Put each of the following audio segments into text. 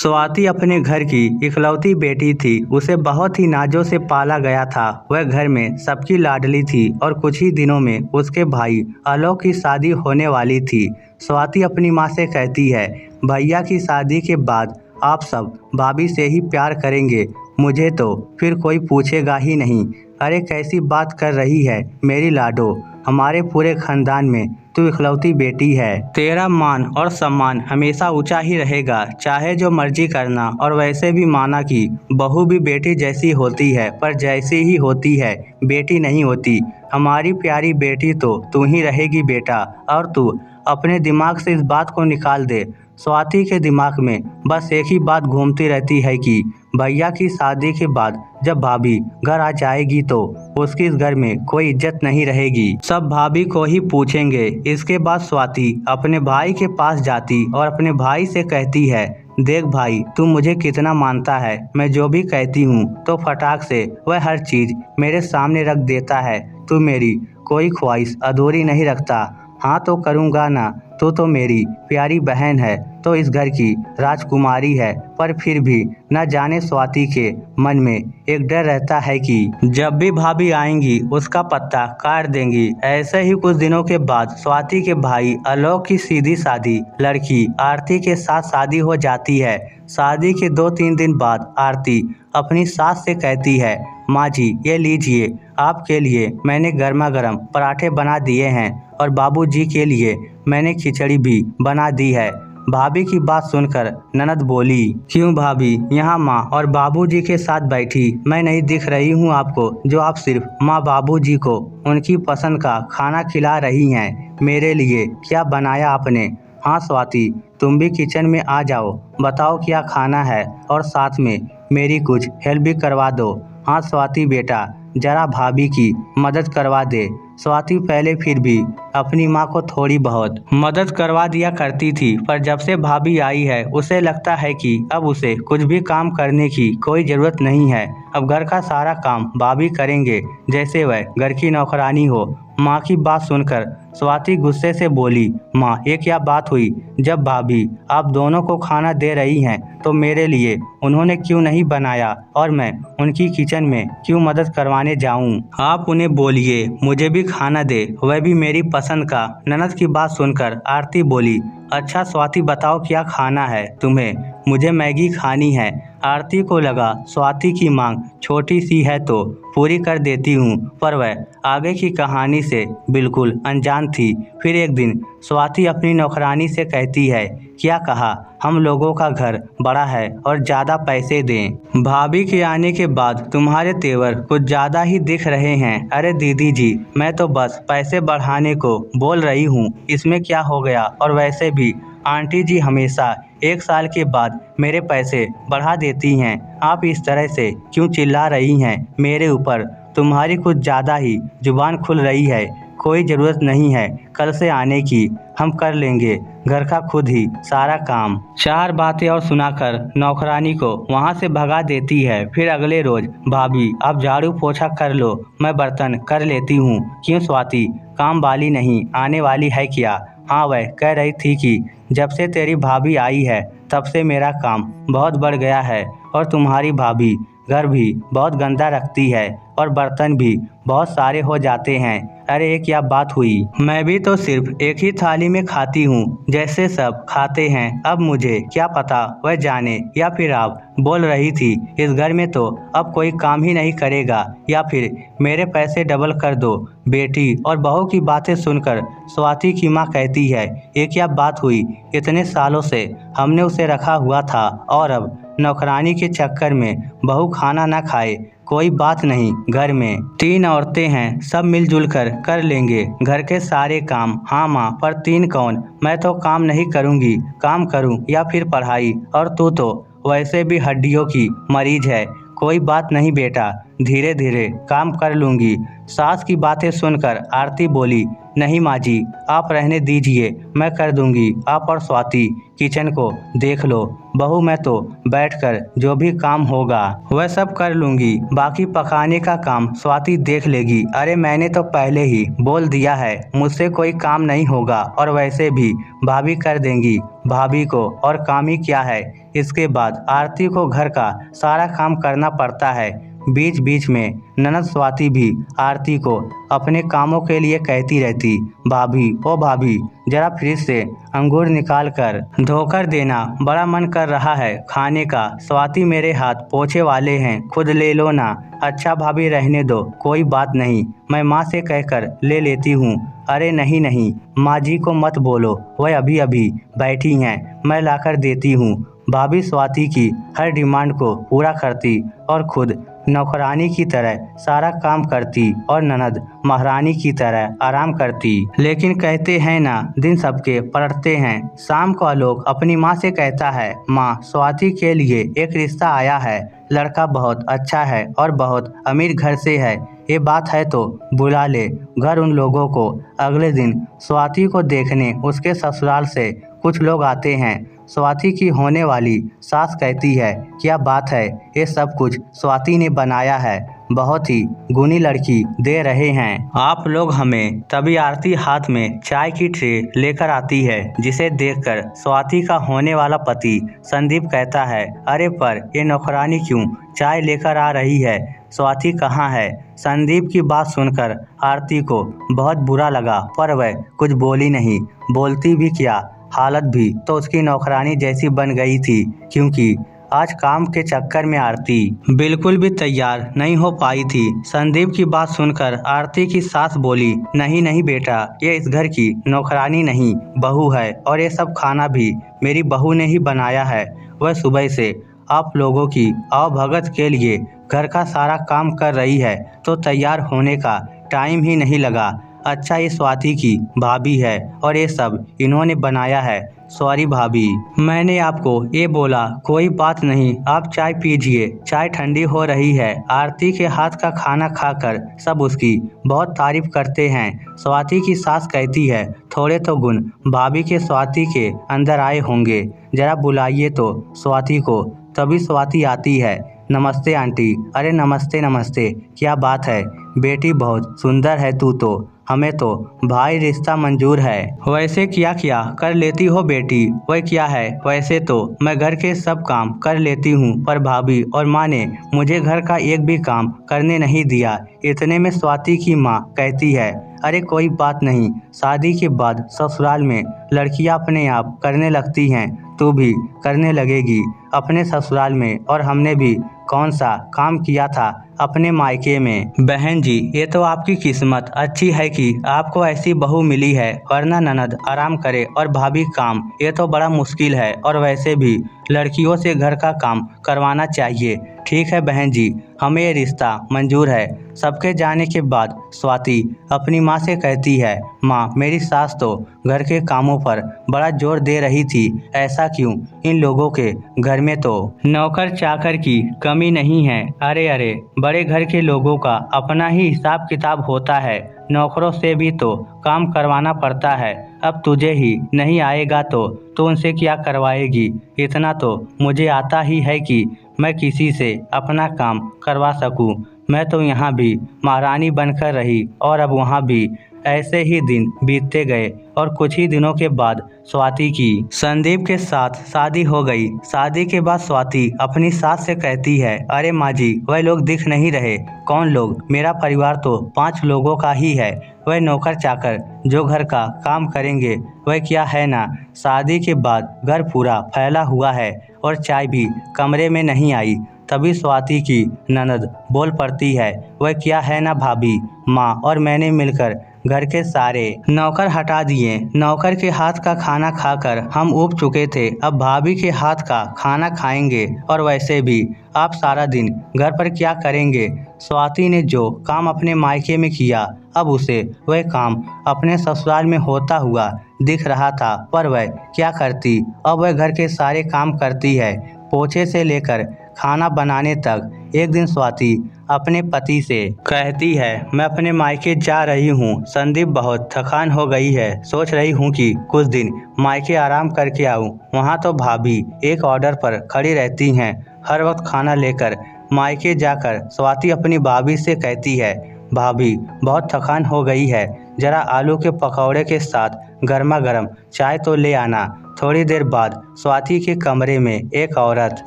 स्वाति अपने घर की इकलौती बेटी थी। उसे बहुत ही नाजों से पाला गया था। वह घर में सबकी लाडली थी और कुछ ही दिनों में उसके भाई आलोक की शादी होने वाली थी। स्वाति अपनी माँ से कहती है, भैया की शादी के बाद आप सब भाभी से ही प्यार करेंगे, मुझे तो फिर कोई पूछेगा ही नहीं। अरे कैसी बात कर रही है मेरी लाडो, हमारे पूरे खानदान में तू इकलौती बेटी है। तेरा मान और सम्मान हमेशा ऊंचा ही रहेगा, चाहे जो मर्जी करना। और वैसे भी माना कि बहू भी बेटी जैसी होती है, पर जैसी ही होती है, बेटी नहीं होती। हमारी प्यारी बेटी तो तू ही रहेगी बेटा। और तू अपने दिमाग से इस बात को निकाल दे। स्वाति के दिमाग में बस एक ही बात घूमती रहती है कि भैया की शादी के बाद जब भाभी घर आ जाएगी तो उसकी इस घर में कोई इज्जत नहीं रहेगी, सब भाभी को ही पूछेंगे। इसके बाद स्वाति अपने भाई के पास जाती और अपने भाई से कहती है, देख भाई, तू मुझे कितना मानता है। मैं जो भी कहती हूँ तो फटाक से वह हर चीज मेरे सामने रख देता है। तू मेरी कोई ख्वाहिश अधूरी नहीं रखता। हाँ तो करूँगा ना, तू तो मेरी प्यारी बहन है, तो इस घर की राजकुमारी है। पर फिर भी न जाने स्वाति के मन में एक डर रहता है कि जब भी भाभी आएंगी उसका पत्ता काट देंगी। ऐसे ही कुछ दिनों के बाद स्वाति के भाई आलोक की सीधी सादी लड़की आरती के साथ शादी हो जाती है। शादी के 2-3 दिन बाद आरती अपनी सास से कहती है, माँ जी ये लीजिए, आपके लिए मैंने गर्मा गर्म पराठे बना दिए हैं और बाबूजी के लिए मैंने खिचड़ी भी बना दी है। भाभी की बात सुनकर ननद बोली, क्यों भाभी यहाँ माँ और बाबूजी के साथ बैठी मैं नहीं दिख रही हूँ आपको, जो आप सिर्फ माँ बाबूजी को उनकी पसंद का खाना खिला रही हैं। मेरे लिए क्या बनाया आपने? हाँ स्वाति, तुम भी किचन में आ जाओ, बताओ क्या खाना है और साथ में मेरी कुछ हेल्प भी करवा दो। हाँ स्वाति बेटा, जरा भाभी की मदद करवा दे। स्वाति पहले फिर भी अपनी माँ को थोड़ी बहुत मदद करवा दिया करती थी, पर जब से भाभी आई है उसे लगता है कि अब उसे कुछ भी काम करने की कोई ज़रूरत नहीं है। अब घर का सारा काम भाभी करेंगे, जैसे वह घर की नौकरानी हो। माँ की बात सुनकर स्वाति गुस्से से बोली, माँ ये क्या बात हुई? जब भाभी आप दोनों को खाना दे रही हैं तो मेरे लिए उन्होंने क्यों नहीं बनाया और मैं उनकी किचन में क्यों मदद करवाने जाऊं? आप उन्हें बोलिए मुझे भी खाना दे, वह भी मेरी पसंद का। ननद की बात सुनकर आरती बोली, अच्छा स्वाति बताओ क्या खाना है तुम्हें? मुझे मैगी खानी है। आरती को लगा स्वाति की मांग छोटी सी है तो पूरी कर देती हूँ, पर वह आगे की कहानी से बिल्कुल अनजान थी। फिर एक दिन स्वाति अपनी नौकरानी से कहती है, क्या कहा, हम लोगों का घर बड़ा है और ज़्यादा पैसे दें। भाभी के आने के बाद तुम्हारे तेवर कुछ ज़्यादा ही दिख रहे हैं। अरे दीदी जी, मैं तो बस पैसे बढ़ाने को बोल रही हूँ, इसमें क्या हो गया? और वैसे भी आंटी जी हमेशा 1 साल के बाद मेरे पैसे बढ़ा देती हैं। आप इस तरह से क्यों चिल्ला रही हैं मेरे ऊपर? तुम्हारी कुछ ज़्यादा ही जुबान खुल रही है। कोई ज़रूरत नहीं है कल से आने की, हम कर लेंगे घर का खुद ही सारा काम। 4 बातें और सुनाकर नौकरानी को वहाँ से भगा देती है। फिर अगले रोज, भाभी आप झाड़ू पोछा कर लो, मैं बर्तन कर लेती हूँ। क्यों स्वाति, काम वाली नहीं आने वाली है क्या? हाँ वह कह रही थी कि जब से तेरी भाभी आई है तब से मेरा काम बहुत बढ़ गया है और तुम्हारी भाभी घर भी बहुत गंदा रखती है और बर्तन भी बहुत सारे हो जाते हैं। अरे ये क्या बात हुई? मैं भी तो सिर्फ एक ही थाली में खाती हूँ जैसे सब खाते हैं। अब मुझे क्या पता वह जाने, या फिर आप बोल रही थी इस घर में तो अब कोई काम ही नहीं करेगा, या फिर मेरे पैसे डबल कर दो। बेटी और बहू की बातें सुनकर स्वाति की माँ कहती है, ये क्या बात हुई? इतने सालों से हमने उसे रखा हुआ था और अब नौकरानी के चक्कर में बहू खाना ना खाए। कोई बात नहीं, घर में 3 औरतें हैं, सब मिलजुल कर लेंगे घर के सारे काम। हाँ माँ, पर 3 कौन? मैं तो काम नहीं करूँगी, काम करूँ या फिर पढ़ाई, और तू तो वैसे भी हड्डियों की मरीज है। कोई बात नहीं बेटा, धीरे धीरे काम कर लूँगी। सास की बातें सुनकर आरती बोली, नहीं माँ जी आप रहने दीजिए, मैं कर दूँगी। आप और स्वाति किचन को देख लो, बहू मैं तो बैठकर जो भी काम होगा वह सब कर लूँगी, बाकी पकाने का काम स्वाति देख लेगी। अरे मैंने तो पहले ही बोल दिया है मुझसे कोई काम नहीं होगा, और वैसे भी भाभी कर देंगी। भाभी को और काम ही क्या है, इसके बाद आरती को घर का सारा काम करना पड़ता है। बीच बीच में ननद स्वाति भी आरती को अपने कामों के लिए कहती रहती, भाभी ओ भाभी जरा फ्रिज से अंगूर निकाल कर धोकर देना, बड़ा मन कर रहा है खाने का। स्वाति मेरे हाथ पोछे वाले हैं, खुद ले लो ना। अच्छा भाभी रहने दो, कोई बात नहीं, मैं माँ से कहकर ले लेती हूँ। अरे नहीं नहीं, माँ जी को मत बोलो, वह अभी अभी बैठी हैं, मैं लाकर देती हूँ। भाभी स्वाति की हर डिमांड को पूरा करती और खुद नौकरानी की तरह सारा काम करती और ननद महारानी की तरह आराम करती। लेकिन कहते हैं ना, दिन सबके पलटते हैं। शाम को आलोक अपनी माँ से कहता है, माँ स्वाति के लिए एक रिश्ता आया है, लड़का बहुत अच्छा है और बहुत अमीर घर से है, ये बात है तो बुला ले घर उन लोगों को। अगले दिन स्वाति को देखने उसके ससुराल से कुछ लोग आते हैं। स्वाति की होने वाली सास कहती है, क्या बात है, ये सब कुछ स्वाति ने बनाया है, बहुत ही गुणी लड़की दे रहे हैं आप लोग हमें। तभी आरती हाथ में चाय की ट्रे लेकर आती है, जिसे देखकर स्वाति का होने वाला पति संदीप कहता है, अरे पर ये नौकरानी क्यों चाय लेकर आ रही है, स्वाति कहाँ है। संदीप की बात सुनकर आरती को बहुत बुरा लगा, पर वह कुछ बोली नहीं। बोलती भी क्या, हालत भी तो उसकी नौकरानी जैसी बन गई थी, क्योंकि आज काम के चक्कर में आरती बिल्कुल भी तैयार नहीं हो पाई थी। संदीप की बात सुनकर आरती की सास बोली, नहीं नहीं बेटा, ये इस घर की नौकरानी नहीं, बहू है, और ये सब खाना भी मेरी बहू ने ही बनाया है। वह सुबह से आप लोगों की आवभगत के लिए घर का सारा काम कर रही है, तो तैयार होने का टाइम ही नहीं लगा। अच्छा ये स्वाति की भाभी है और ये सब इन्होंने बनाया है। सॉरी भाभी, मैंने आपको ये बोला, कोई बात नहीं, आप चाय पीजिए, चाय ठंडी हो रही है। आरती के हाथ का खाना खाकर सब उसकी बहुत तारीफ करते हैं। स्वाति की सास कहती है, थोड़े तो गुण भाभी के स्वाति के अंदर आए होंगे, जरा बुलाइए तो स्वाति को। तभी स्वाति आती है, नमस्ते आंटी। अरे नमस्ते नमस्ते, क्या बात है बेटी, बहुत सुंदर है तू तो, हमें तो भाई रिश्ता मंजूर है। वैसे क्या क्या कर लेती हो बेटी। वह क्या है, वैसे तो मैं घर के सब काम कर लेती हूँ, पर भाभी और माँ ने मुझे घर का एक भी काम करने नहीं दिया। इतने में स्वाति की माँ कहती है, अरे कोई बात नहीं, शादी के बाद ससुराल में लड़कियां अपने आप करने लगती हैं, तू भी करने लगेगी अपने ससुराल में। और हमने भी कौन सा काम किया था अपने मायके में। बहन जी, ये तो आपकी किस्मत अच्छी है कि आपको ऐसी बहू मिली है, वरना ननद आराम करे और भाभी काम, ये तो बड़ा मुश्किल है। और वैसे भी लड़कियों से घर का काम करवाना चाहिए। ठीक है बहन जी, हमें ये रिश्ता मंजूर है। सबके जाने के बाद स्वाति अपनी माँ से कहती है, माँ मेरी सास तो घर के कामों पर बड़ा जोर दे रही थी, ऐसा क्यों, इन लोगों के घर में तो नौकर चाकर की कमी नहीं है। अरे अरे, बड़े घर के लोगों का अपना ही हिसाब किताब होता है, नौकरों से भी तो काम करवाना पड़ता है। अब तुझे ही नहीं आएगा तो उनसे क्या करवाएगी। इतना तो मुझे आता ही है कि मैं किसी से अपना काम करवा सकूं। मैं तो यहाँ भी महारानी बनकर रही और अब वहाँ भी। ऐसे ही दिन बीतते गए और कुछ ही दिनों के बाद स्वाति की संदीप के साथ शादी हो गई। शादी के बाद स्वाति अपनी सास से कहती है, अरे माँ जी, वह लोग दिख नहीं रहे। कौन लोग, मेरा परिवार तो 5 लोगों का ही है। वह नौकर चाकर जो घर का काम करेंगे, वह क्या है ना, शादी के बाद घर पूरा फैला हुआ है और चाय भी कमरे में नहीं आई। तभी स्वाति की ननद बोल पड़ती है, वह क्या है ना भाभी, माँ और मैंने मिलकर घर के सारे नौकर हटा दिए। नौकर के हाथ का खाना खाकर हम ऊब चुके थे, अब भाभी के हाथ का खाना खाएंगे। और वैसे भी आप सारा दिन घर पर क्या करेंगे। स्वाति ने जो काम अपने मायके में किया, अब उसे वह काम अपने ससुराल में होता हुआ दिख रहा था, पर वह क्या करती। अब वह घर के सारे काम करती है, पोछे से लेकर खाना बनाने तक। एक दिन स्वाति अपने पति से कहती है, मैं अपने मायके जा रही हूँ, संदीप बहुत थकान हो गई है, सोच रही हूँ कि कुछ दिन मायके आराम करके आऊँ। वहाँ तो भाभी एक ऑर्डर पर खड़ी रहती हैं, हर वक्त खाना लेकर। मायके जाकर स्वाति अपनी भाभी से कहती है, भाभी बहुत थकान हो गई है, जरा आलू के पकौड़े के साथ गर्मा गर्म चाय तो ले आना। थोड़ी देर बाद स्वाति के कमरे में एक औरत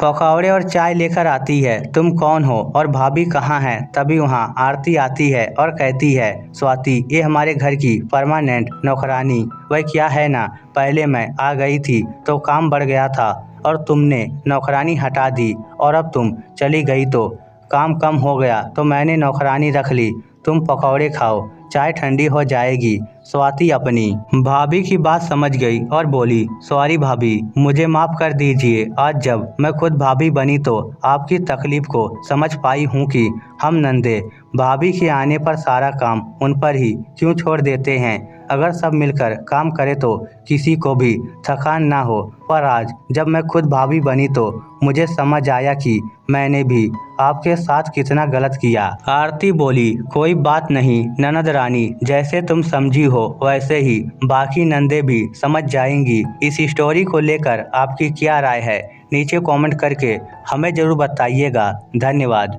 पकौड़े और चाय लेकर आती है। तुम कौन हो और भाभी कहाँ हैं? तभी वहाँ आरती आती है और कहती है, स्वाति ये हमारे घर की परमानेंट नौकरानी। वह क्या है ना, पहले मैं आ गई थी तो काम बढ़ गया था और तुमने नौकरानी हटा दी और अब तुम चली गई तो काम कम हो गया तो मैंने नौकरानी रख ली। तुम पकौड़े खाओ, चाय ठंडी हो जाएगी। स्वाति अपनी भाभी की बात समझ गई और बोली, सॉरी भाभी, मुझे माफ़ कर दीजिए। आज जब मैं खुद भाभी बनी तो आपकी तकलीफ़ को समझ पाई हूँ कि हम नंदे भाभी के आने पर सारा काम उन पर ही क्यों छोड़ देते हैं। अगर सब मिलकर काम करें तो किसी को भी थकान ना हो, पर आज जब मैं खुद भाभी बनी तो मुझे समझ आया कि मैंने भी आपके साथ कितना गलत किया। आरती बोली, कोई बात नहीं ननद रानी, जैसे तुम समझी हो वैसे ही बाकी नंदे भी समझ जाएंगी। इस स्टोरी को लेकर आपकी क्या राय है नीचे कमेंट करके हमें ज़रूर बताइएगा। धन्यवाद।